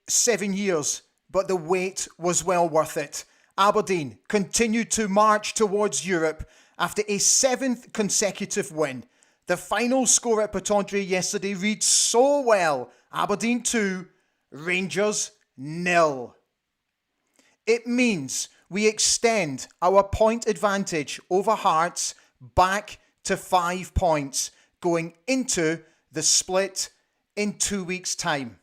7 years, but the wait was well worth it. Aberdeen continued to march towards Europe after a 7th consecutive win. The final score at Pittodrie yesterday reads so well. Aberdeen 2, Rangers 0. It means we extend our point advantage over Hearts back to 5 points going into the split in 2 weeks' time.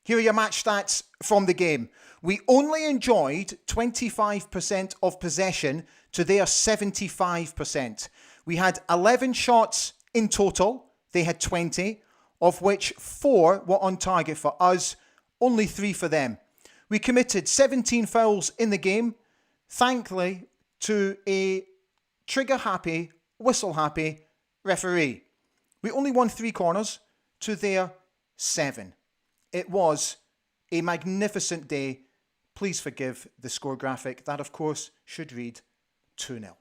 Here are your match stats from the game. We only enjoyed 25% of possession to their 75%. We had 11 shots in total. They had 20, of which 4 were on target for us, only 3 for them. We committed 17 fouls in the game, thankfully to a trigger-happy, whistle-happy referee. We only won 3 corners to their 7. It was a magnificent day. Please forgive the score graphic. That, of course, should read 2-0.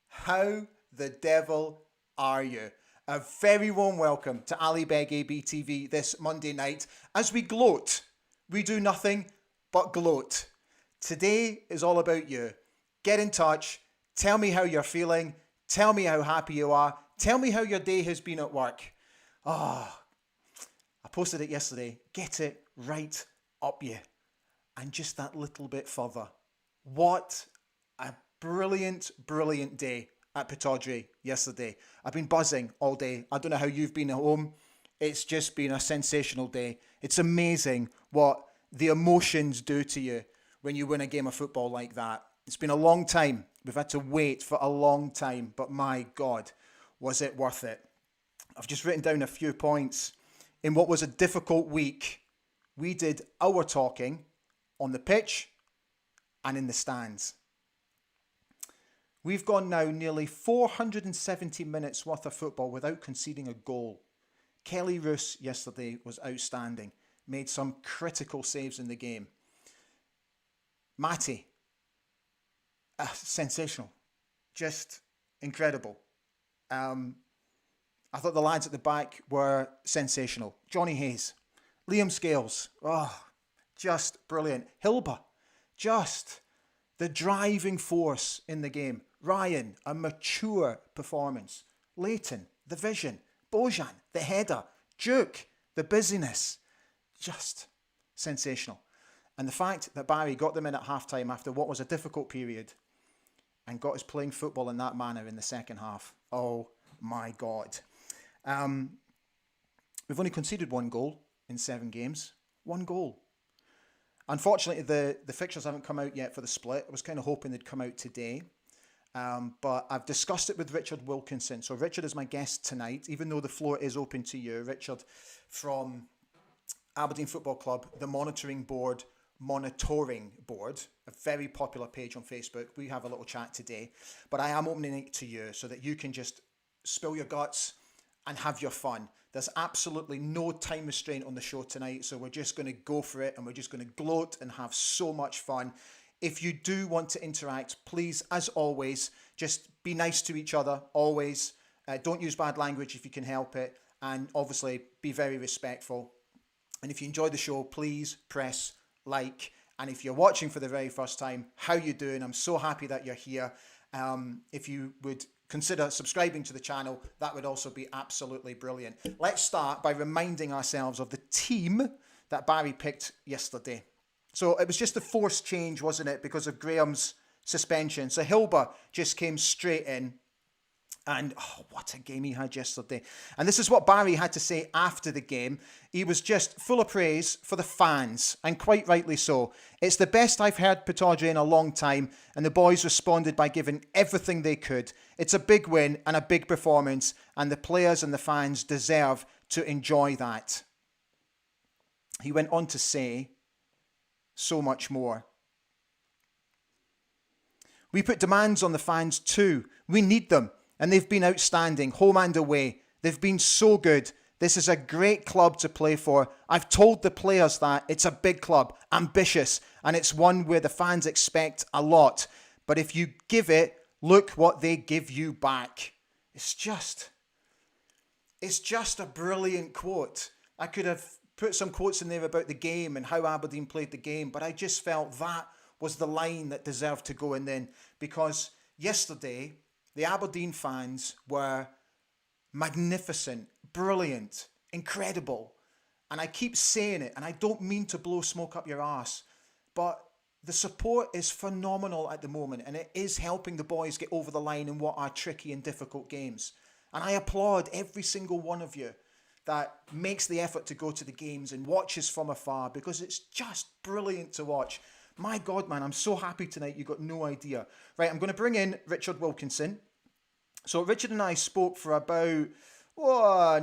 How the devil are you? A very warm welcome to Ali Beg ABTV this Monday night as we gloat. We do nothing but gloat. Today is all about you. Get in touch. Tell me how you're feeling. Tell me how happy you are. Tell me how your day has been at work. I posted it yesterday. Get it right up you. And just that little bit further. What a brilliant, brilliant day at Pittodrie yesterday. I've been buzzing all day. I don't know how you've been at home. It's just been a sensational day. It's amazing what the emotions do to you when you win a game of football like that. It's been a long time. We've had to wait for a long time, but my God, was it worth it? I've just written down a few points. In what was a difficult week, we did our talking on the pitch and in the stands. We've gone now nearly 470 minutes worth of football without conceding a goal. Kelly Roos yesterday was outstanding. Made some critical saves in the game. Matty, sensational. Just incredible. I thought the lads at the back were sensational. Johnny Hayes, Liam Scales, just brilliant. Hilba, just the driving force in the game. Ryan, a mature performance. Leighton, the vision. Bojan, the header. Duke, the busyness. Just sensational. And the fact that Barry got them in at half-time after what was a difficult period and got us playing football in that manner in the second half. Oh my God. We've only conceded 1 goal in 7 games. 1 goal. Unfortunately, the fixtures haven't come out yet for the split. I was kind of hoping they'd come out today. But I've discussed it with Richard Wilkinson. So Richard is my guest tonight, even though the floor is open to you. Richard from Aberdeen Football Club, the monitoring board, a very popular page on Facebook. We have a little chat today, but I am opening it to you so that you can just spill your guts and have your fun. There's absolutely no time restraint on the show tonight, so we're just going to go for it and we're just going to gloat and have so much fun. If you do want to interact, please, as always, just be nice to each other, always. Don't use bad language if you can help it, and obviously be very respectful. And if you enjoy the show, please press like. And if you're watching for the very first time, how you doing? I'm so happy that you're here. If you would consider subscribing to the channel, that would also be absolutely brilliant. Let's start by reminding ourselves of the team that Barry picked yesterday. So it was just a forced change, wasn't it, because of Graham's suspension. So Hilba just came straight in. And what a game he had yesterday. And this is what Barry had to say after the game. He was just full of praise for the fans, and quite rightly so. It's the best I've heard Pittodrie in a long time, and the boys responded by giving everything they could. It's a big win and a big performance, and the players and the fans deserve to enjoy that. He went on to say so much more. We put demands on the fans too. We need them. And they've been outstanding, home and away. They've been so good. This is a great club to play for. I've told the players that it's a big club, ambitious, and it's one where the fans expect a lot. But if you give it, look what they give you back. It's just a brilliant quote. I could have put some quotes in there about the game and how Aberdeen played the game, but I just felt that was the line that deserved to go in then, because yesterday the Aberdeen fans were magnificent, brilliant, incredible. And I keep saying it, and I don't mean to blow smoke up your ass, but the support is phenomenal at the moment, and it is helping the boys get over the line in what are tricky and difficult games. And I applaud every single one of you that makes the effort to go to the games and watches from afar, because it's just brilliant to watch. My God, man, I'm so happy tonight. You got no idea. Right, I'm going to bring in Richard Wilkinson. So Richard and I spoke for about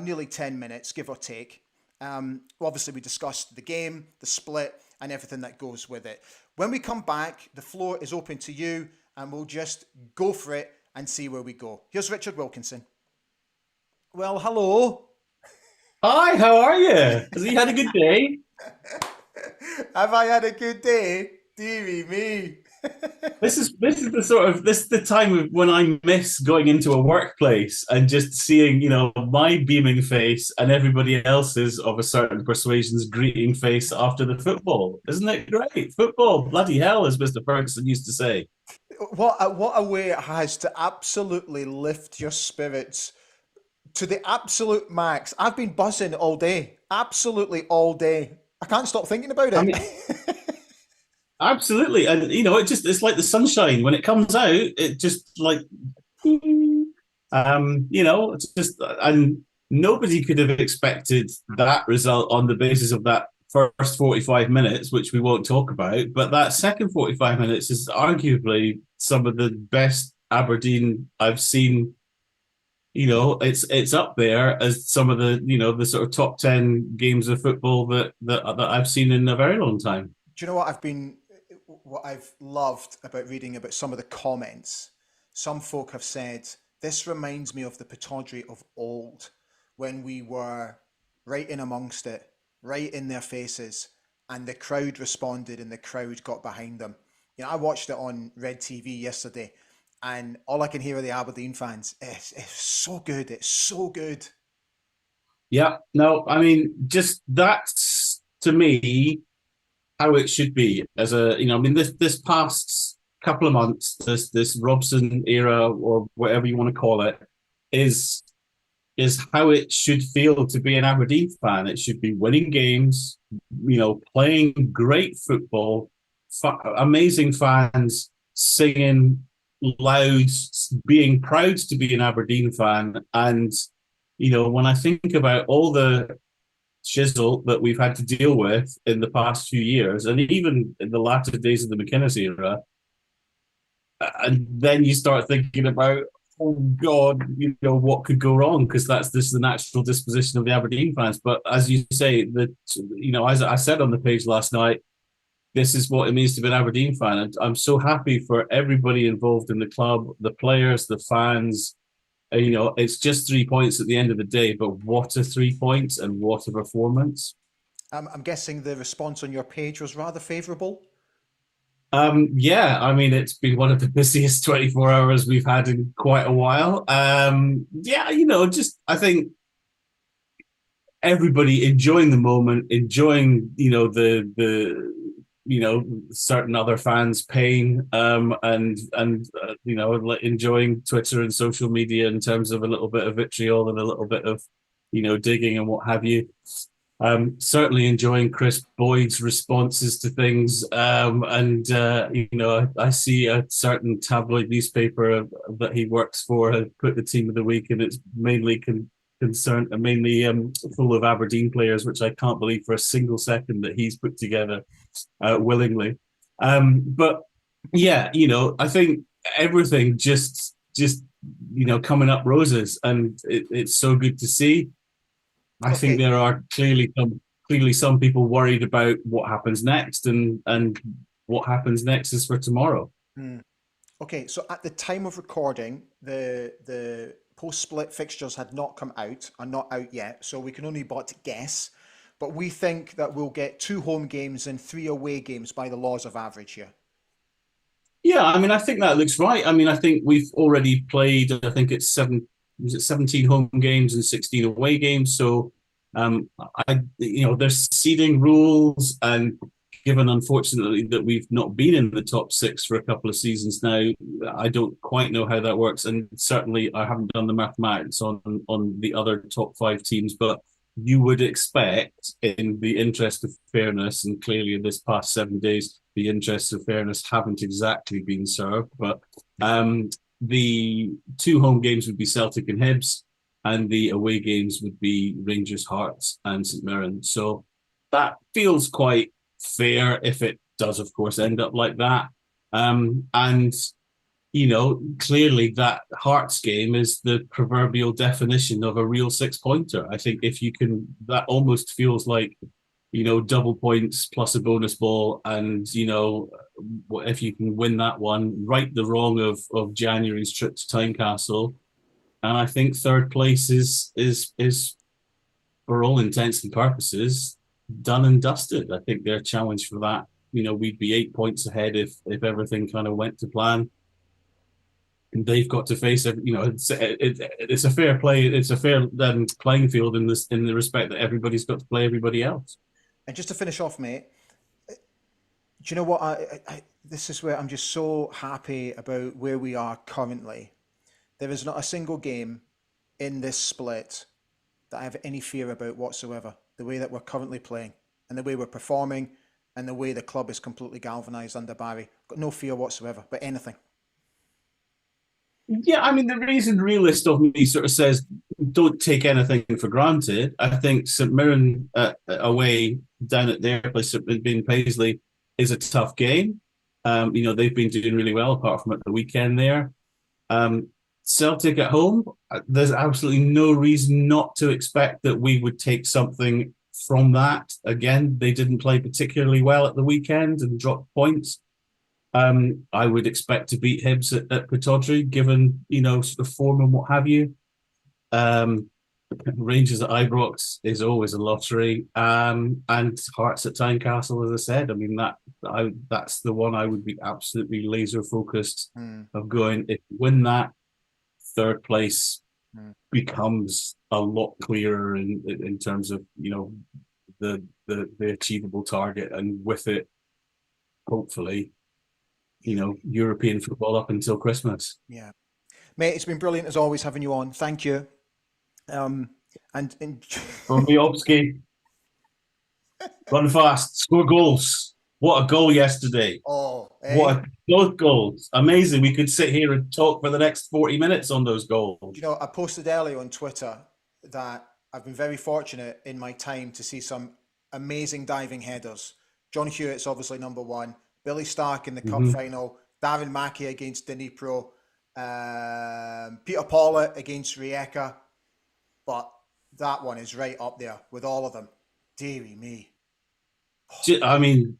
nearly 10 minutes, give or take. Obviously, we discussed the game, the split, and everything that goes with it. When we come back, the floor is open to you, and we'll just go for it and see where we go. Here's Richard Wilkinson. Well, hello. Hi, how are you? Has he had a good day? Have I had a good day? Deary me. This is the time of when I miss going into a workplace and just seeing, my beaming face and everybody else's of a certain persuasion's greeting face after the football. Isn't it great? Football, bloody hell, as Mr. Ferguson used to say. What a way it has to absolutely lift your spirits to the absolute max. I've been buzzing all day, absolutely all day. I can't stop thinking about I it. mean, absolutely, and it's like the sunshine when it comes out. It just like, it's just, and nobody could have expected that result on the basis of that first 45 minutes, which we won't talk about. But that second 45 minutes is arguably some of the best Aberdeen I've seen. It's up there as some of the sort of top 10 games of football that I've seen in a very long time. Do you know what I've loved about reading about some of the comments? Some folk have said, this reminds me of the Pittodrie of old, when we were right in amongst it, right in their faces, and the crowd responded and the crowd got behind them. I watched it on Red TV yesterday, and all I can hear are the Aberdeen fans. It's so good. It's so good. Yeah, no, I mean, just that's to me how it should be. This past couple of months, this Robson era or whatever you want to call it, is how it should feel to be an Aberdeen fan. It should be winning games, playing great football, amazing fans, singing loud, being proud to be an Aberdeen fan. And, when I think about all the shizzle that we've had to deal with in the past few years, and even in the latter days of the McInnes era, and then you start thinking about, oh God, what could go wrong? Because this is the natural disposition of the Aberdeen fans. But as you say, as I said on the page last night, this is what it means to be an Aberdeen fan. And I'm so happy for everybody involved in the club, the players, the fans. It's just 3 points at the end of the day, but what a 3 points and what a performance. I'm guessing the response on your page was rather favourable. Yeah, I mean, it's been one of the busiest 24 hours we've had in quite a while. I think everybody enjoying the moment, enjoying, certain other fans' pain, enjoying Twitter and social media in terms of a little bit of vitriol and a little bit of, digging and what have you. Certainly enjoying Chris Boyd's responses to things. I see a certain tabloid newspaper that he works for has put the team of the week, and it's mainly mainly full of Aberdeen players, which I can't believe for a single second that he's put together willingly. But yeah, I think everything just coming up roses, and it's so good to see. I think Okay. there are clearly some people worried about what happens next, and what happens next is for tomorrow. Okay, so at the time of recording, the post-split fixtures had not come out, are not out yet, so we can only but guess. But we think that we'll get 2 home games and 3 away games by the laws of average here. Yeah, I mean, I think that looks right. I mean, I think we've already played. I think it's 17 home games and 16 away games. So There's seeding rules, and given unfortunately that we've not been in the top six for a couple of seasons now, I don't quite know how that works, and certainly I haven't done the mathematics on the other top five teams, but you would expect, in the interest of fairness, and clearly in this past 7 days, the interests of fairness haven't exactly been served, but the two home games would be Celtic and Hibs, and the away games would be Rangers, Hearts, and St Mirren. So that feels quite fair if it does, of course, end up like that. And clearly that Hearts game is the proverbial definition of a real 6-pointer. I think if you can, that almost feels like, double points plus a bonus ball. And, if you can win that one, right the wrong of January's trip to Tynecastle. And I think third place is for all intents and purposes done and dusted. I think they're challenged for that. We'd be 8 points ahead if everything kind of went to plan. And they've got to face it's a fair play. It's a fair playing field in the respect that everybody's got to play everybody else. And just to finish off, mate, do you know what? This is where I'm just so happy about where we are currently. There is not a single game in this split that I have any fear about whatsoever. The way that we're currently playing and the way we're performing and the way the club is completely galvanised under Barry. Got no fear whatsoever, but anything. Yeah, I mean, the reason realist of me sort of says don't take anything for granted. I think St Mirren away down at their place in Paisley is a tough game. They've been doing really well apart from at the weekend there. Celtic at home, there's absolutely no reason not to expect that we would take something from that. Again, they didn't play particularly well at the weekend and dropped points. I would expect to beat Hibs at Pittodrie, given sort of form and what have you. Rangers at Ibrox is always a lottery, and Hearts at Tynecastle, as I said. I mean that's the one I would be absolutely laser focused of going. If you win that, third place becomes a lot clearer in terms of the achievable target, and with it, hopefully, European football up until Christmas. Yeah, mate, it's been brilliant as always having you on. Thank you. And From Miovski, run fast, score goals. What a goal yesterday! What both goals! Amazing. We could sit here and talk for the next 40 minutes on those goals. I posted earlier on Twitter that I've been very fortunate in my time to see some amazing diving headers. John Hewitt's obviously number one. Billy Stark in the cup final. Darren Mackey against Dnipro. Peter Pollitt against Rijeka. But that one is right up there with all of them. Deary me. I mean,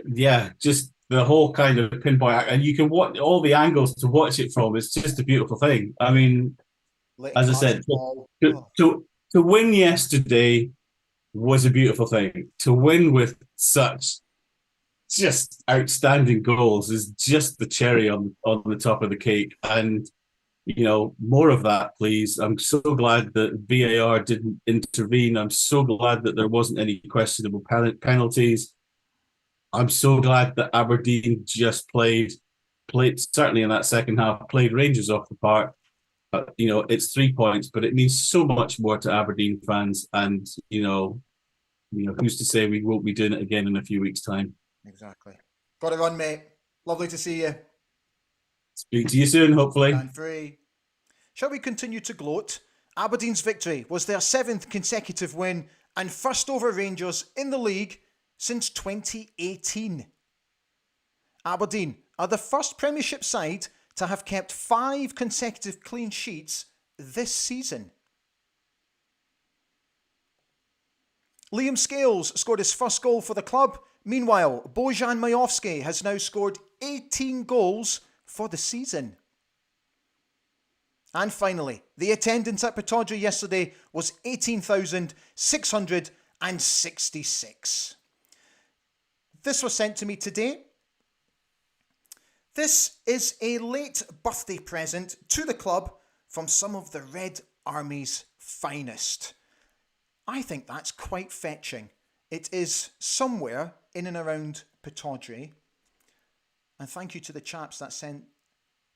yeah, just the whole kind of pinpoint, and you can watch all the angles to watch it from. It's just a beautiful thing. I mean, as I said, to win yesterday was a beautiful thing. To win with such just outstanding goals is just the cherry on the top of the cake. And more of that, please. I'm so glad that VAR didn't intervene. I'm so glad that there wasn't any questionable penalties. I'm so glad that Aberdeen just played certainly in that second half, played Rangers off the park. But, it's 3 points, but it means so much more to Aberdeen fans. And, who's to say we won't be doing it again in a few weeks' time? Exactly. Got to run, mate. Lovely to see you. Speak to you soon, hopefully. And free. Shall we continue to gloat? Aberdeen's victory was their 7th consecutive win and first over Rangers in the league since 2018. Aberdeen are the first Premiership side to have kept 5 consecutive clean sheets this season. Liam Scales scored his first goal for the club. Meanwhile, Bojan Majowski has now scored 18 goals for the season. And finally, the attendance at Pittodrie yesterday was 18,666. This was sent to me today. This is a late birthday present to the club from some of the Red Army's finest. I think that's quite fetching. It is somewhere in and around Pittodrie. And thank you to the chaps that sent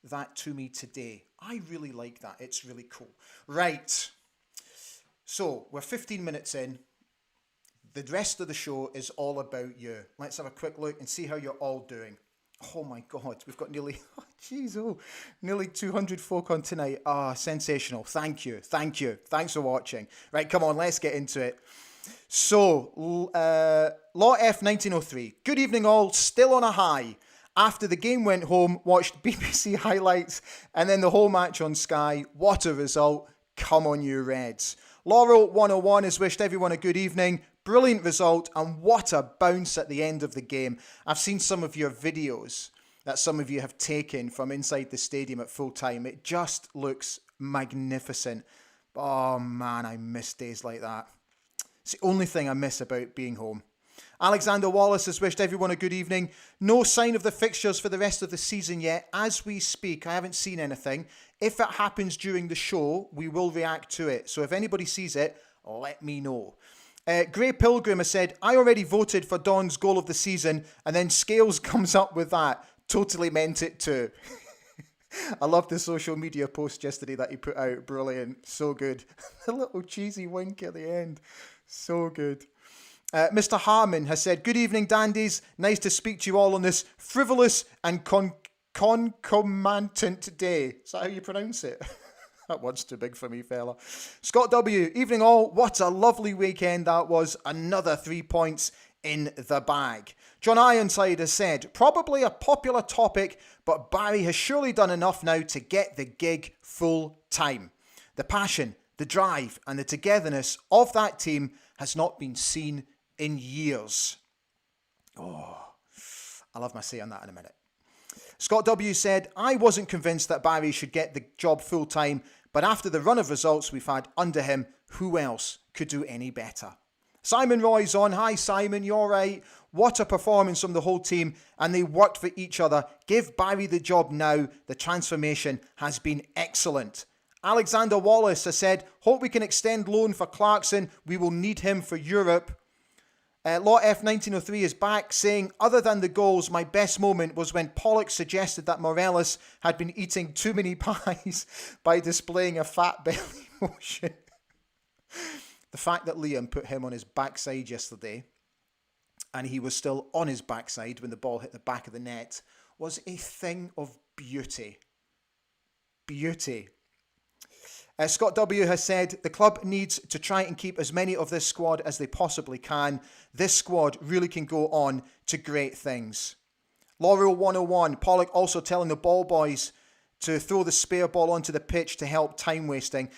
that to me today. I really like that. It's really cool. Right. So we're 15 minutes in. The rest of the show is all about you. Let's have a quick look and see how you're all doing. Oh my God, we've got nearly 200 folk on tonight. Sensational. Thank you. Thanks for watching. Right, come on, let's get into it. So, Law F 1903. Good evening all, still on a high. After the game went home, watched BBC highlights and then the whole match on Sky. What a result. Come on you Reds. Laurel 101 has wished everyone a good evening. Brilliant result and what a bounce at the end of the game. I've seen some of your videos that some of you have taken from inside the stadium at full time. It just looks magnificent. Oh man, I miss days like that. It's the only thing I miss about being home. Alexander Wallace has wished everyone a good evening. No sign of the fixtures for the rest of the season yet. As we speak, I haven't seen anything. If it happens during the show, we will react to it. So if anybody sees it, let me know. Gray Pilgrim has said, I already voted for Don's goal of the season, and then Scales comes up with that. Totally meant it too. I loved the social media post yesterday that he put out. Brilliant. So good. The little cheesy wink at the end. So good. Mr. Harmon has said, good evening, dandies. Nice to speak to you all on this frivolous and concomitant day. Is that how you pronounce it? That one's too big for me, fella. Scott W. Evening all. What a lovely weekend that was. Another 3 points in the bag. John Ironside has said, probably a popular topic, but Barry has surely done enough now to get the gig full time. The passion, the drive and the togetherness of that team has not been seen in years. Oh, I'll have my say on that in a minute. Scott W. said, I wasn't convinced that Barry should get the job full time, but after the run of results we've had under him, who else could do any better? Simon Roy's on. Hi Simon, you all right? What a performance from the whole team, and they worked for each other. Give Barry the job now. The transformation has been excellent. Alexander Wallace has said, hope we can extend loan for Clarkson. We will need him for Europe. Law F 1903 is back saying, other than the goals, my best moment was when Pollock suggested that Morelos had been eating too many pies by displaying a fat belly motion. The fact that Liam put him on his backside yesterday and he was still on his backside when the ball hit the back of the net was a thing of beauty. Beauty. Scott W. has said, the club needs to try and keep as many of this squad as they possibly can. This squad really can go on to great things. Laurel 101, Pollock also telling the ball boys to throw the spare ball onto the pitch to help time wasting.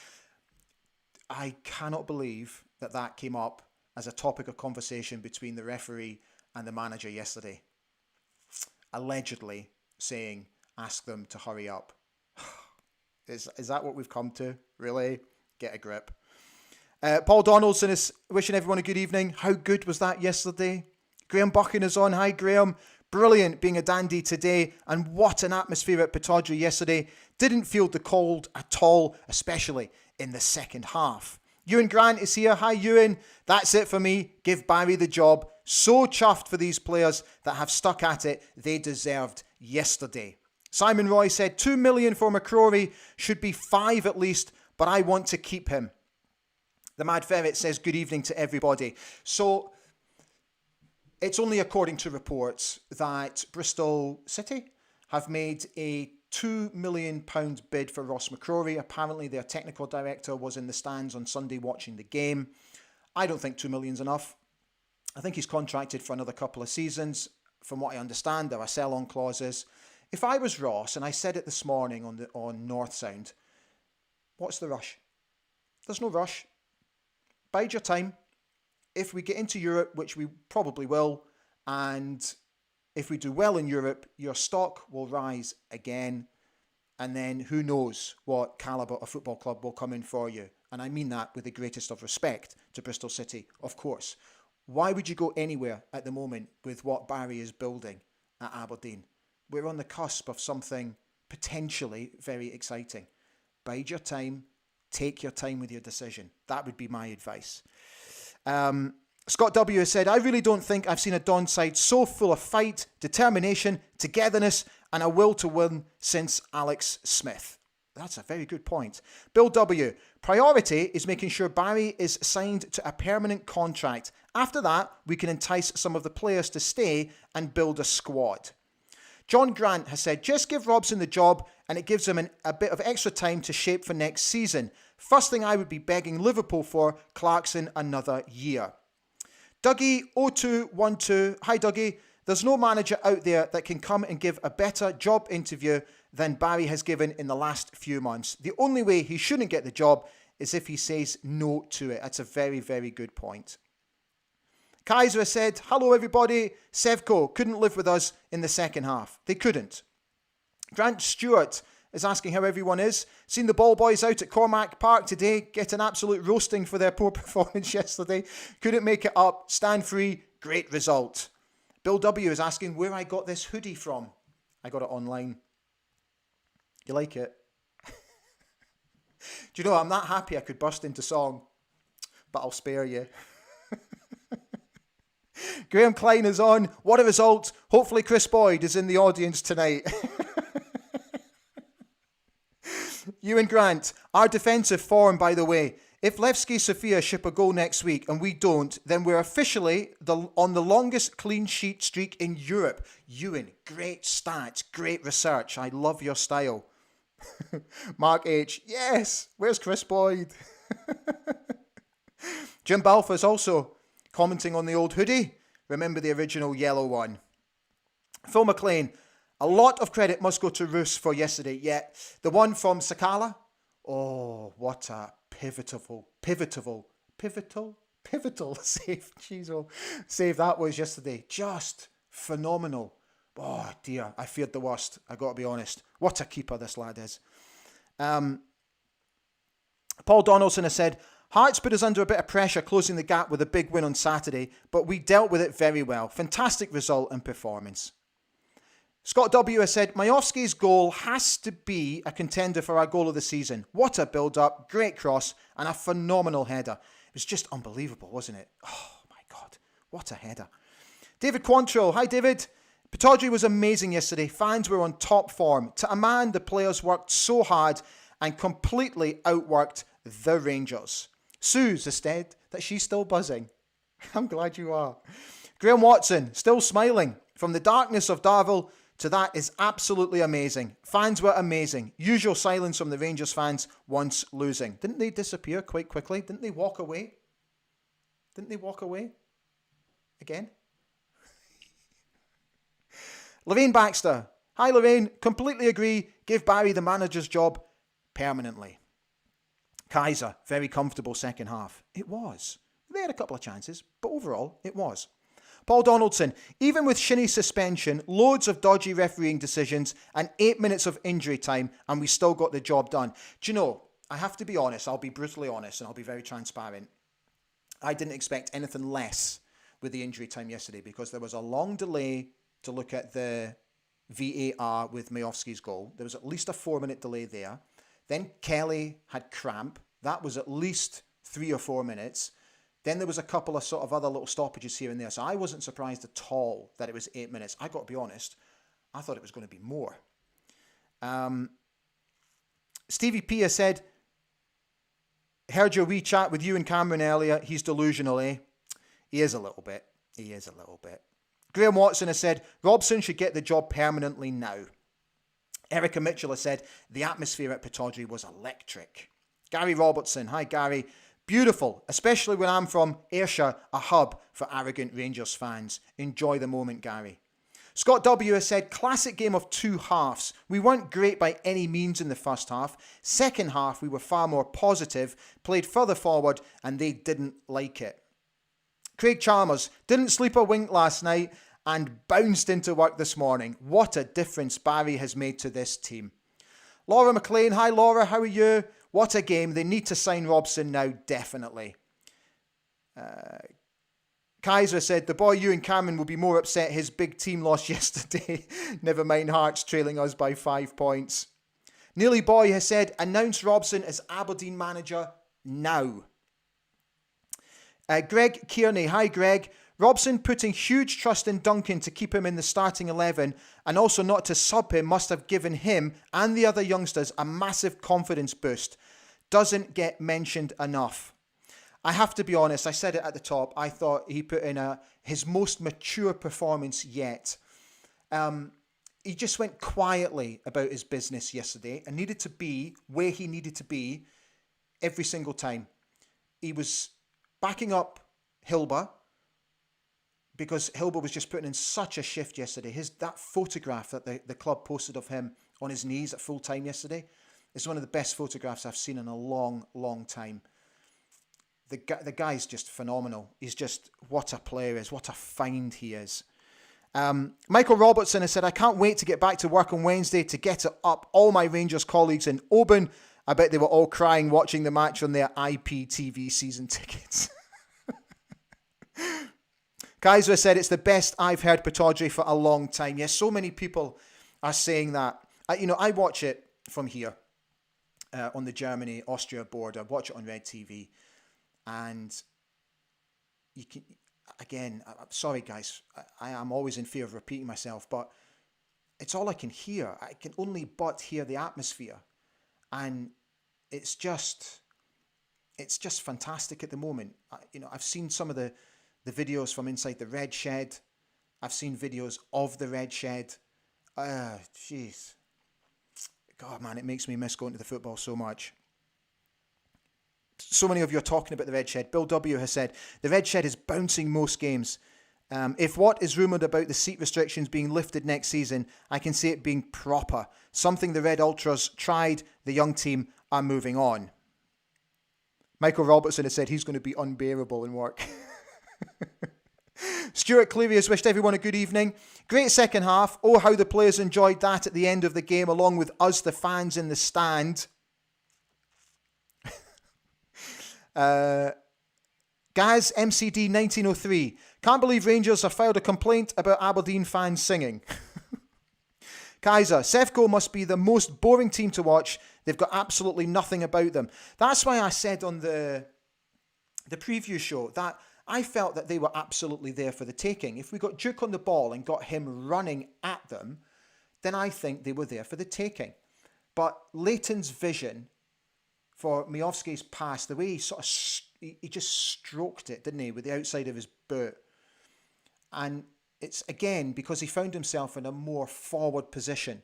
I cannot believe that that came up as a topic of conversation between the referee and the manager yesterday. Allegedly saying, ask them to hurry up. Is that what we've come to? Really? Get a grip. Paul Donaldson is wishing everyone a good evening. How good was that yesterday? Graham Buchan is on. Hi, Graham. Brilliant being a dandy today. And what an atmosphere at Pittodrie yesterday. Didn't feel the cold at all, especially in the second half. Ewan Grant is here. Hi, Ewan. That's it for me. Give Barry the job. So chuffed for these players that have stuck at it. They deserved yesterday. Simon Roy said 2 million for McCrory, should be 5 at least, but I want to keep him. The Mad Ferret says good evening to everybody. So it's only according to reports that Bristol City have made a £2 million bid for Ross McCrory. Apparently their technical director was in the stands on Sunday watching the game. I don't think 2 million's enough. I think he's contracted for another couple of seasons. From what I understand, there are sell-on clauses. If I was Ross, and I said it this morning on North Sound, what's the rush? There's no rush. Bide your time. If we get into Europe, which we probably will, and if we do well in Europe, your stock will rise again. And then who knows what calibre of football club will come in for you. And I mean that with the greatest of respect to Bristol City, of course. Why would you go anywhere at the moment with what Barry is building at Aberdeen? We're on the cusp of something potentially very exciting. Bide your time, Take your time with your decision. That would be my advice. Scott W. has said, I really don't think I've seen a Don side so full of fight, determination, togetherness, and a will to win since Alex Smith. That's a very good point. Bill W. Priority is making sure Barry is signed to a permanent contract. After that, we can entice some of the players to stay and build a squad. John Grant has said, just give Robson the job and it gives him a bit of extra time to shape for next season. First thing I would be begging Liverpool for, Clarkson another year. Dougie0212, hi Dougie, there's no manager out there that can come and give a better job interview than Barry has given in the last few months. The only way he shouldn't get the job is if he says no to it. That's a very, very good point. Kaiser said, hello everybody, Sevco couldn't live with us in the second half. They couldn't. Grant Stewart is asking how everyone is. Seen the ball boys out at Cormac Park today, get an absolute roasting for their poor performance yesterday. Couldn't make it up, stand free, great result. Bill W is asking where I got this hoodie from. I got it online. You like it? Do you know, I'm that happy I could burst into song, but I'll spare you. Graham Klein is on. What a result. Hopefully Chris Boyd is in the audience tonight. Ewan Grant, our defensive form, by the way. If Levski Sofia ship a goal next week and we don't, then we're officially on the longest clean sheet streak in Europe. Ewan, great stats, great research. I love your style. Mark H, yes, where's Chris Boyd? Jim Balfour's also commenting on the old hoodie. Remember the original yellow one. Phil McLean, a lot of credit must go to Roos for yesterday. Yeah, the one from Sakala. Oh, what a pivotal save. Jeez, oh, save that was yesterday. Just phenomenal. Oh dear, I feared the worst. I got to be honest. What a keeper this lad is. Paul Donaldson has said, Hearts put us under a bit of pressure closing the gap with a big win on Saturday, but we dealt with it very well. Fantastic result and performance. Scott W has said, Majowski's goal has to be a contender for our goal of the season. What a build-up, great cross, and a phenomenal header. It was just unbelievable, wasn't it? Oh my God, what a header. David Quantrill, hi David. Pittodrie was amazing yesterday. Fans were on top form. To a man, the players worked so hard and completely outworked the Rangers. Sue's instead that she's still buzzing. I'm glad you are. Graham Watson, still smiling. From the darkness of Darvel to that is absolutely amazing. Fans were amazing. Usual silence from the Rangers fans once losing. Didn't they disappear quite quickly? Didn't they walk away? Again? Lorraine Baxter. Hi Lorraine, completely agree. Give Barry the manager's job permanently. Kaiser, very comfortable second half. It was. They had a couple of chances, but overall, it was. Paul Donaldson, even with Shinnie's suspension, loads of dodgy refereeing decisions, and 8 minutes of injury time, and we still got the job done. Do you know, I have to be honest, I'll be brutally honest, and I'll be very transparent. I didn't expect anything less with the injury time yesterday, because there was a long delay to look at the VAR with Majowski's goal. There was at least a 4-minute delay there. Then Kelly had cramp. That was at least 3 or 4 minutes. Then there was a couple of sort of other little stoppages here and there. So I wasn't surprised at all that it was 8 minutes. I got to be honest, I thought it was going to be more. Stevie P has said, heard your wee chat with you and Cameron earlier. He's delusional, eh? He is a little bit. Graham Watson has said, Robson should get the job permanently now. Erica Mitchell has said, the atmosphere at Pittodrie was electric. Gary Robertson, hi Gary. Beautiful, especially when I'm from Ayrshire, a hub for arrogant Rangers fans. Enjoy the moment, Gary. Scott W has said, classic game of two halves. We weren't great by any means in the first half. Second half, we were far more positive, played further forward, and they didn't like it. Craig Chalmers, didn't sleep a wink last night and bounced into work this morning. What a difference Barry has made to this team. Laura McLean, hi Laura, how are you? What a game. They need to sign Robson now, definitely. Kaiser said, the boy you and Cameron will be more upset his big team lost yesterday. Never mind Hearts trailing us by 5 points. Nearly Boy has said, announce Robson as Aberdeen manager now. Greg Kearney, hi Greg. Robson putting huge trust in Duncan to keep him in the starting 11 and also not to sub him must have given him and the other youngsters a massive confidence boost. Doesn't get mentioned enough. I have to be honest, I said it at the top, I thought he put in his most mature performance yet. He just went quietly about his business yesterday and needed to be where he needed to be every single time. He was backing up Hilba because Hilba was just putting in such a shift yesterday. That photograph that the club posted of him on his knees at full time yesterday is one of the best photographs I've seen in a long, long time. The guy's just phenomenal. He's just, what a player is, what a find he is. Michael Robertson has said, I can't wait to get back to work on Wednesday to get it up. All my Rangers colleagues in Oban, I bet they were all crying watching the match on their IPTV season tickets. Kaiser said, it's the best I've heard Pittodrie for a long time. Yes, so many people are saying that. I watch it from here on the Germany-Austria border. Watch it on Red TV. And you can, again, I'm sorry guys, I am always in fear of repeating myself, but it's all I can hear. I can only but hear the atmosphere. And it's just fantastic at the moment. I've seen some of the videos from inside the Red Shed. I've seen videos of the Red Shed. Jeez. God, man, it makes me miss going to the football so much. So many of you are talking about the Red Shed. Bill W. has said, the Red Shed is bouncing most games. If what is rumoured about the seat restrictions being lifted next season, I can see it being proper. Something the Red Ultras tried, the young team are moving on. Michael Robertson has said he's going to be unbearable in work. Stuart Cleary has wished everyone a good evening. Great second half. Oh, how the players enjoyed that at the end of the game, along with us, the fans in the stand. Gaz MCD 1903. Can't believe Rangers have filed a complaint about Aberdeen fans singing. Kaiser, Sevco must be the most boring team to watch. They've got absolutely nothing about them. That's why I said on the preview show that I felt that they were absolutely there for the taking. If we got Duke on the ball and got him running at them, then I think they were there for the taking. But Leighton's vision for Miovski's pass, the way he just stroked it, didn't he, with the outside of his boot. And it's, again, because he found himself in a more forward position.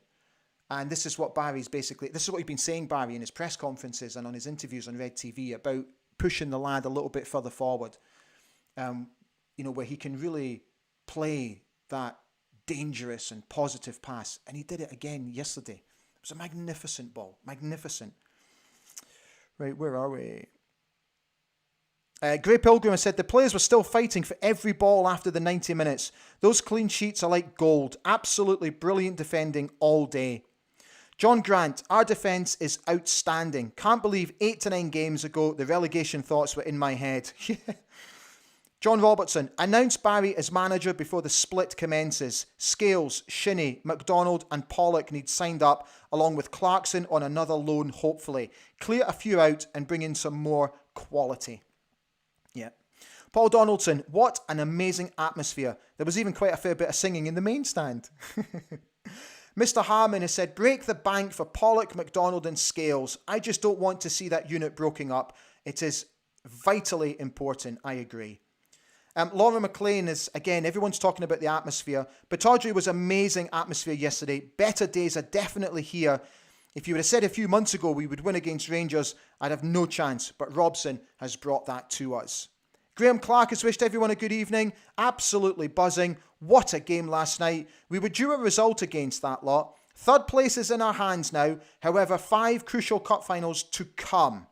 And this is what he's been saying, Barry, in his press conferences and on his interviews on Red TV about pushing the lad a little bit further forward. Where he can really play that dangerous and positive pass. And he did it again yesterday. It was a magnificent ball. Magnificent. Right, where are we? Gray Pilgrim has said the players were still fighting for every ball after the 90 minutes. Those clean sheets are like gold. Absolutely brilliant defending all day. John Grant, our defence is outstanding. Can't believe 8 to 9 games ago the relegation thoughts were in my head. John Robertson, announce Barry as manager before the split commences. Scales, Shinnie, McDonald and Pollock need signed up, along with Clarkson on another loan, hopefully. Clear a few out and bring in some more quality. Yeah. Paul Donaldson, what an amazing atmosphere. There was even quite a fair bit of singing in the main stand. Mr. Harmon has said, break the bank for Pollock, McDonald and Scales. I just don't want to see that unit broken up. It is vitally important, I agree. Laura McLean is, again, everyone's talking about the atmosphere. Pittodrie was amazing atmosphere yesterday. Better days are definitely here. If you would have said a few months ago we would win against Rangers, I'd have no chance. But Robson has brought that to us. Graham Clark has wished everyone a good evening. Absolutely buzzing. What a game last night. We were due a result against that lot. Third place is in our hands now. However, 5 crucial cup finals to come.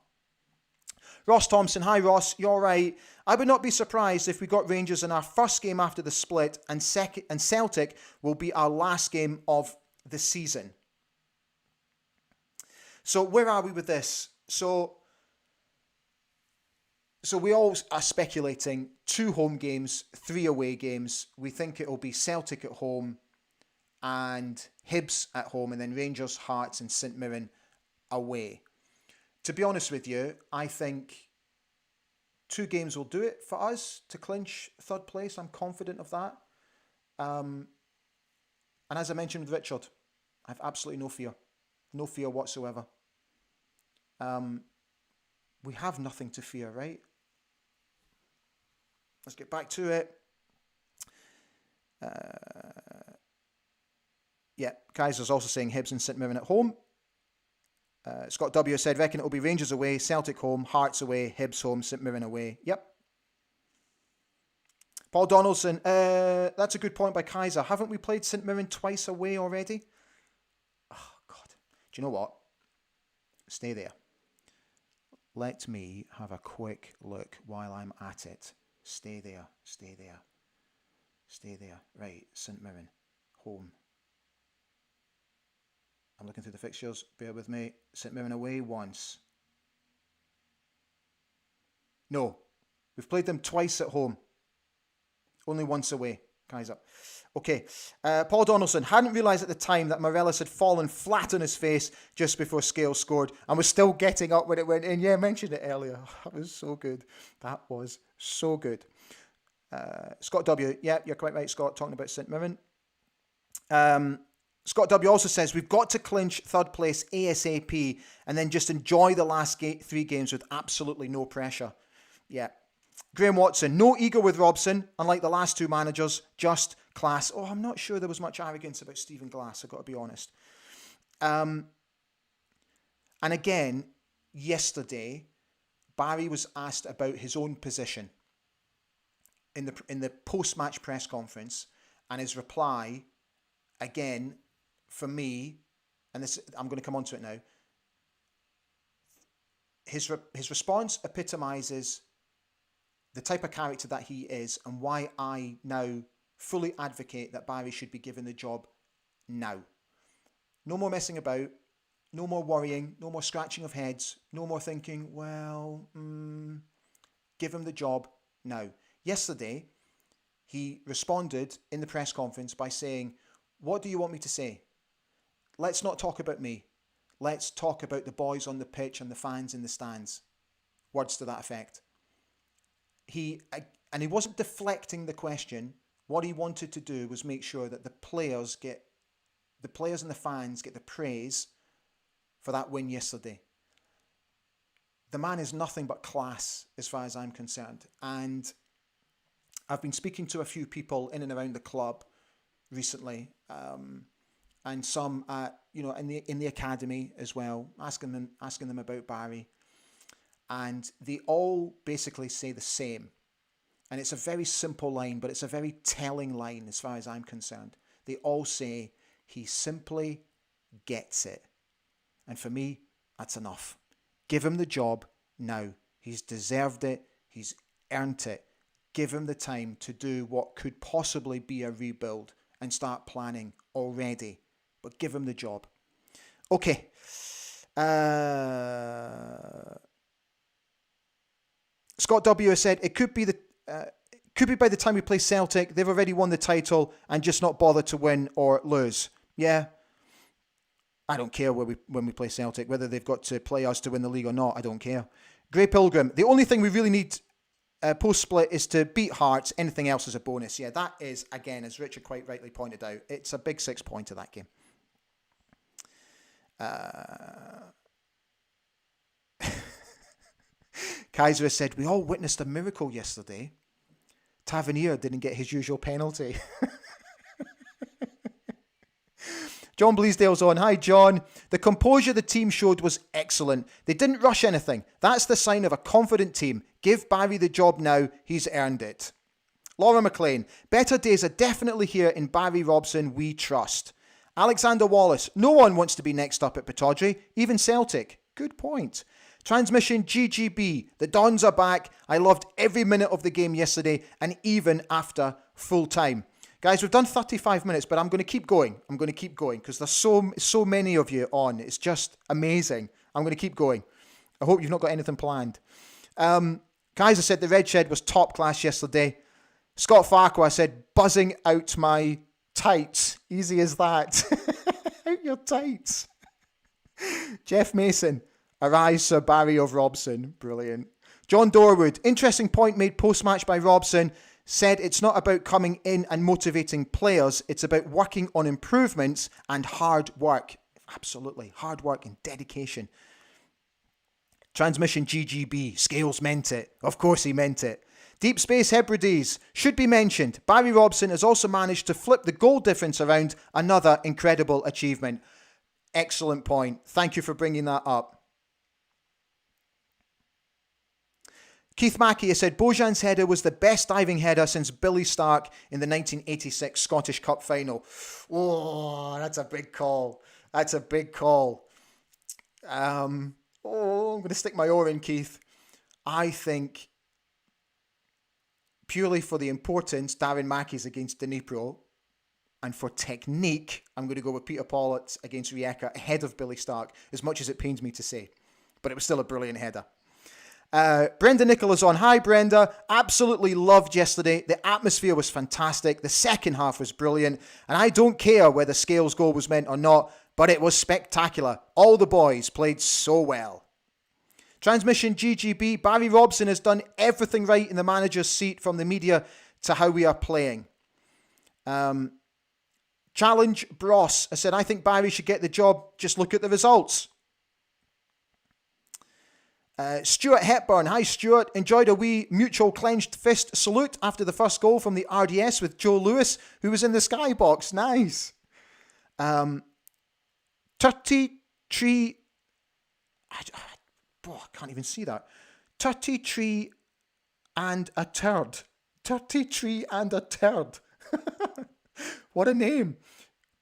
Ross Thompson, hi Ross, you're right. I would not be surprised if we got Rangers in our first game after the split and Celtic will be our last game of the season. So where are we with this? So we all are speculating 2 home games, 3 away games. We think it'll be Celtic at home and Hibs at home and then Rangers, Hearts and St Mirren away. To be honest with you, I think 2 games will do it for us to clinch 3rd place. I'm confident of that. And as I mentioned with Richard, I have absolutely no fear. No fear whatsoever. We have nothing to fear, right? Let's get back to it. Kaiser's also saying Hibs and St Mirren at home. Scott W said, reckon it'll be Rangers away, Celtic home, Hearts away, Hibs home, St Mirren away. Yep. Paul Donaldson, that's a good point by Kaiser. Haven't we played St Mirren twice away already? Oh, God. Do you know what? Stay there. Let me have a quick look while I'm at it. Stay there. Right, St Mirren, home. I'm looking through the fixtures. Bear with me. St Mirren away once. No, we've played them twice at home. Only once away, Kaiser. Okay, Paul Donaldson. Hadn't realised at the time that Morelos had fallen flat on his face just before Scales scored and was still getting up when it went in. Yeah, I mentioned it earlier. That was so good. That was so good. Scott W. Yeah, you're quite right, Scott, talking about St Mirren. Scott W. also says, we've got to clinch 3rd place ASAP and then just enjoy the last 3 games with absolutely no pressure. Yeah. Graham Watson, no ego with Robson, unlike the last 2 managers, just class. Oh, I'm not sure there was much arrogance about Stephen Glass, I've got to be honest. And again, yesterday, Barry was asked about his own position in the post-match press conference, and his reply, again, for me, and this I'm going to come on to it now, his response epitomises the type of character that he is and why I now fully advocate that Barry should be given the job now. No more messing about, no more worrying, no more scratching of heads, no more thinking, well, give him the job now. Yesterday, he responded in the press conference by saying, what do you want me to say? Let's not talk about me. Let's talk about the boys on the pitch and the fans in the stands. Words to that effect. He wasn't deflecting the question. What he wanted to do was make sure that the players and the fans get the praise for that win yesterday. The man is nothing but class as far as I'm concerned. And I've been speaking to a few people in and around the club recently, and some in the academy as well, asking them about Barry, and they all basically say the same. And it's a very simple line, but it's a very telling line as far as I'm concerned. They all say he simply gets it. And for me, that's enough. Give him the job now. He's deserved it. He's earned it. Give him the time to do what could possibly be a rebuild and start planning already. But give him the job. Okay. Scott W. has said it could be by the time we play Celtic, they've already won the title and just not bothered to win or lose. Yeah. I don't care when we play Celtic, whether they've got to play us to win the league or not. I don't care. Grey Pilgrim, the only thing we really need post-split is to beat Hearts. Anything else is a bonus. Yeah, that is, again, as Richard quite rightly pointed out, it's a big 6-pointer, that game. Kaiser has said, we all witnessed a miracle yesterday. Tavernier didn't get his usual penalty. John Bleasdale's on. Hi, John. The composure the team showed was excellent. They didn't rush anything. That's the sign of a confident team. Give Barry the job now. He's earned it. Laura McLean. Better days are definitely here in Barry Robson. We trust. Alexander Wallace. No one wants to be next up at Pittodrie. Even Celtic. Good point. Transmission GGB. The Dons are back. I loved every minute of the game yesterday and even after full time. Guys, we've done 35 minutes, but I'm going to keep going. Because there's so many of you on. It's just amazing. I'm going to keep going. I hope you've not got anything planned. Kaiser said the Red Shed was top class yesterday. Scott Farquhar said, buzzing out my tights. Easy as that. Out your tights. Jeff Mason, arise Sir Barry of Robson. Brilliant. John Dorwood, interesting point made post-match by Robson, said it's not about coming in and motivating players, it's about working on improvements and hard work. Absolutely, hard work and dedication. Transmission GGB, Scales meant it. Of course he meant it. Deep Space Hebrides, should be mentioned, Barry Robson has also managed to flip the goal difference around, another incredible achievement. Excellent point. Thank you for bringing that up. Keith Mackey has said Bojan's header was the best diving header since Billy Stark in the 1986 Scottish Cup final. Oh, that's a big call. That's a big call. I'm going to stick my oar in, Keith. I think purely for the importance, Darren Mackey's against Dnipro, and for technique, I'm going to go with Peter Pollitt against Rijeka ahead of Billy Stark, as much as it pains me to say. But it was still a brilliant header. Brenda Nicholas on. Hi, Brenda. Absolutely loved yesterday. The atmosphere was fantastic. The second half was brilliant. And I don't care whether Scales' goal was meant or not, but it was spectacular. All the boys played so well. Transmission GGB. Barry Robson has done everything right in the manager's seat, from the media to how we are playing. Challenge Bros. I said, I think Barry should get the job. Just look at the results. Stuart Hepburn. Hi, Stuart. Enjoyed a wee mutual clenched fist salute after the first goal from the RDS with Joe Lewis, who was in the skybox. Nice. 33... I can't even see that. 33 and a third. 33 and a third. What a name.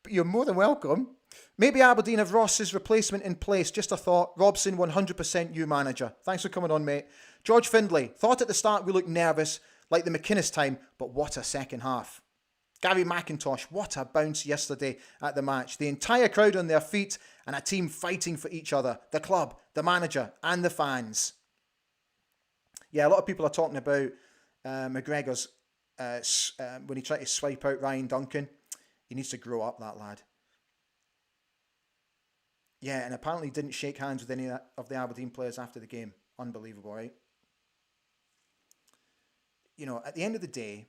But you're more than welcome. Maybe Aberdeen have Ross's replacement in place. Just a thought. Robson, 100% new manager. Thanks for coming on, mate. George Findlay. Thought at the start we looked nervous, like the McInnes time, but what a second half. Gary McIntosh. What a bounce yesterday at the match. The entire crowd on their feet and a team fighting for each other. The club, the manager, and the fans. Yeah, a lot of people are talking about McGregor's when he tried to swipe out Ryan Duncan. He needs to grow up, that lad. Yeah, and apparently didn't shake hands with any of the Aberdeen players after the game. Unbelievable, right? You know, at the end of the day,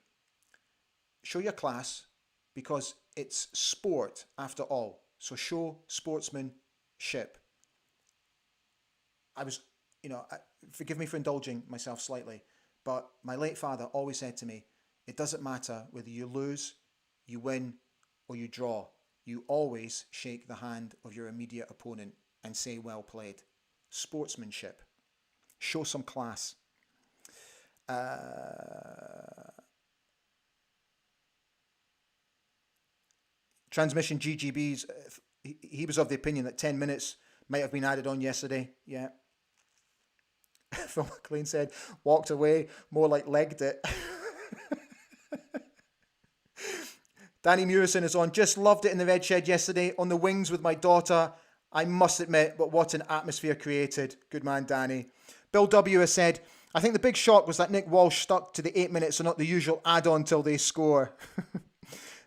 show your class, because it's sport after all. So show sportsmanship. Forgive me for indulging myself slightly, but my late father always said to me, it doesn't matter whether you lose, you win, or you draw. You always shake the hand of your immediate opponent and say, well played. Sportsmanship. Show some class. Transmission GGB's, he was of the opinion that 10 minutes might have been added on yesterday. Yeah. Phil McLean said, walked away, more like legged it. Danny Murison is on. Just loved it in the Red Shed yesterday on the wings with my daughter. I must admit, but what an atmosphere created. Good man, Danny. Bill W. has said, I think the big shock was that Nick Walsh stuck to the 8 minutes and not the usual add-on till they score.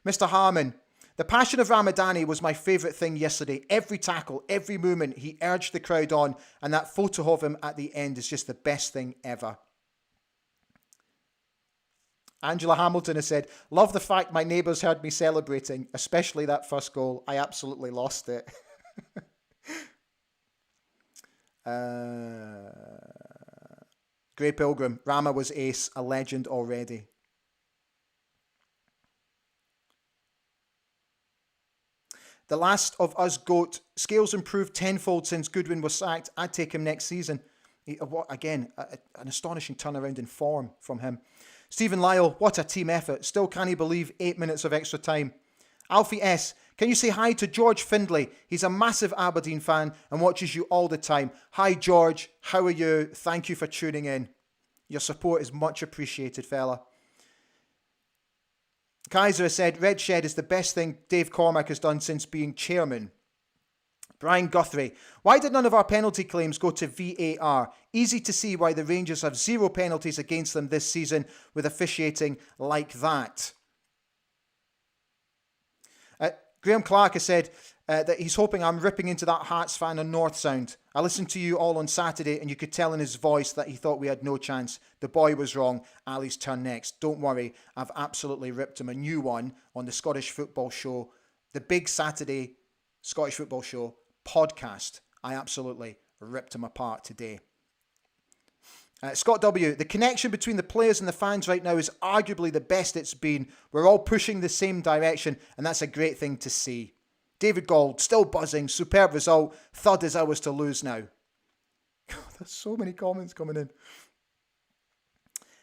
Mr. Harmon, the passion of Ramadani was my favourite thing yesterday. Every tackle, every movement, he urged the crowd on, and that photo of him at the end is just the best thing ever. Angela Hamilton has said, love the fact my neighbours heard me celebrating, especially that first goal. I absolutely lost it. Grey Pilgrim, Rama was ace, a legend already. The Last of Us GOAT, Scales improved tenfold since Goodwin was sacked. I'd take him next season. Again, an astonishing turnaround in form from him. Stephen Lyle, what a team effort. Still can't he believe 8 minutes of extra time. Alfie S, can you say hi to George Findlay? He's a massive Aberdeen fan and watches you all the time. Hi, George. How are you? Thank you for tuning in. Your support is much appreciated, fella. Kaiser has said, Red Shed is the best thing Dave Cormack has done since being chairman. Brian Guthrie, why did none of our penalty claims go to VAR? Easy to see why the Rangers have 0 penalties against them this season with officiating like that. Graham Clark has said that he's hoping I'm ripping into that Hearts fan on North Sound. I listened to you all on Saturday and you could tell in his voice that he thought we had no chance. The boy was wrong. Ali's turn next. Don't worry, I've absolutely ripped him a new one on the Scottish Football Show, the Big Saturday Scottish Football Show podcast. I absolutely ripped him apart today. Scott W., the connection between the players and the fans right now is arguably the best it's been. We're all pushing the same direction, and that's a great thing to see. David Gold, still buzzing, superb result. Third is ours to lose now. There's so many comments coming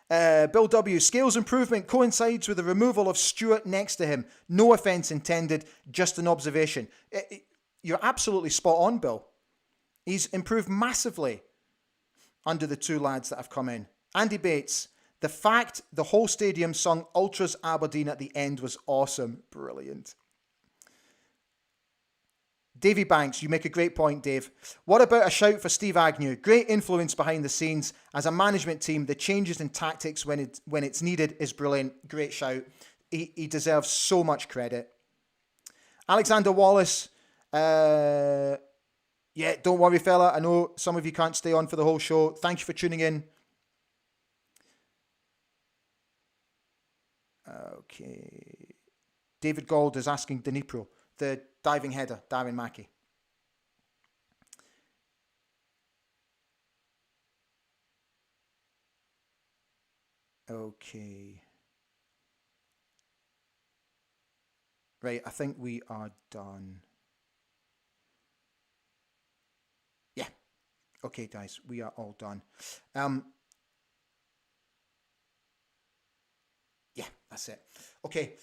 in. Bill W., Scales' improvement coincides with the removal of Stewart next to him. No offence intended, just an observation. You're absolutely spot on, Bill. He's improved massively under the two lads that have come in. Andy Bates, the fact the whole stadium sung Ultras Aberdeen at the end was awesome. Brilliant. Davy Banks, you make a great point, Dave. What about a shout for Steve Agnew? Great influence behind the scenes. As a management team, the changes in tactics when it's needed is brilliant. Great shout. He deserves so much credit. Alexander Wallace, yeah, don't worry, fella. I know some of you can't stay on for the whole show. Thank you for tuning in. Okay. David Gold is asking Dnipro. The diving header, Darren Mackey. Okay. Right, I think we are done. Yeah. Okay, guys, we are all done. Yeah, that's it. Okay,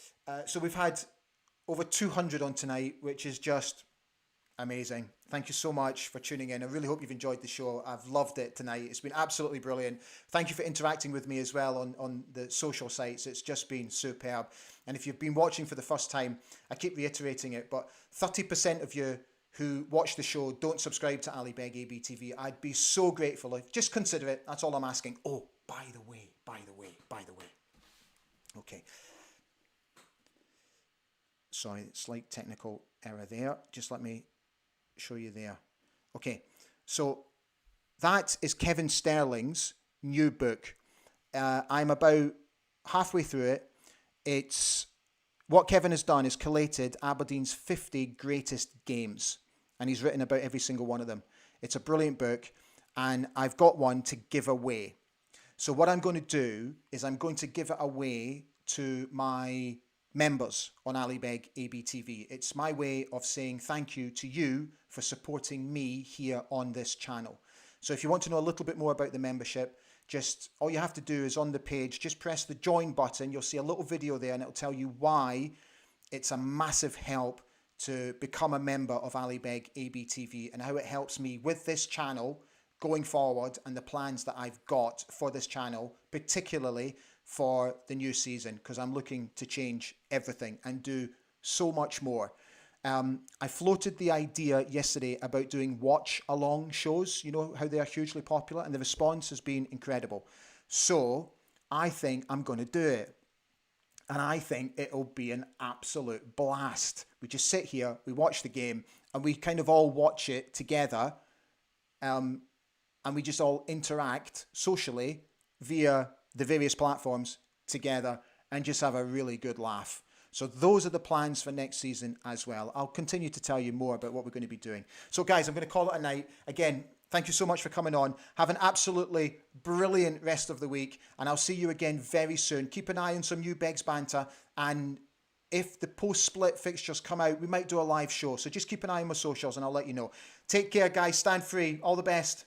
so we've had over 200 on tonight, which is just amazing. Thank you so much for tuning in. I really hope you've enjoyed the show. I've loved it tonight. It's been absolutely brilliant. Thank you for interacting with me as well on the social sites. It's just been superb. And if you've been watching for the first time, I keep reiterating it, but 30% of you who watch the show don't subscribe to Ali Beg ABTV. I'd be so grateful. Just consider it. That's all I'm asking. Oh, by the way. Okay. Sorry, slight technical error there. Just let me show you there. Okay, so that is Kevin Sterling's new book. I'm about halfway through it. It's what Kevin has done is collated Aberdeen's 50 greatest games, and he's written about every single one of them. It's a brilliant book, and I've got one to give away. So what I'm going to do is I'm going to give it away to my members on Ali Beg ABTV. It's my way of saying thank you to you for supporting me here on this channel. So if you want to know a little bit more about the membership, just all you have to do is on the page, just press the join button. You'll see a little video there and it'll tell you why it's a massive help to become a member of Ali Beg ABTV and how it helps me with this channel going forward and the plans that I've got for this channel, particularly for the new season, because I'm looking to change everything and do so much more. I floated the idea yesterday about doing watch-along shows, you know how they are hugely popular, and the response has been incredible. So I think I'm going to do it. And I think it'll be an absolute blast. We just sit here, we watch the game, and we kind of all watch it together, and we just all interact socially via the various platforms together and just have a really good laugh. So those are the plans for next season as well. I'll continue to tell you more about what we're going to be doing. So guys, I'm going to call it a night. Again, thank you so much for coming on. Have an absolutely brilliant rest of the week, and I'll see you again very soon. Keep an eye on some new Begs banter, and if the post-split fixtures come out, we might do a live show. So just keep an eye on my socials and I'll let you know. Take care, guys. Stand free. All the best.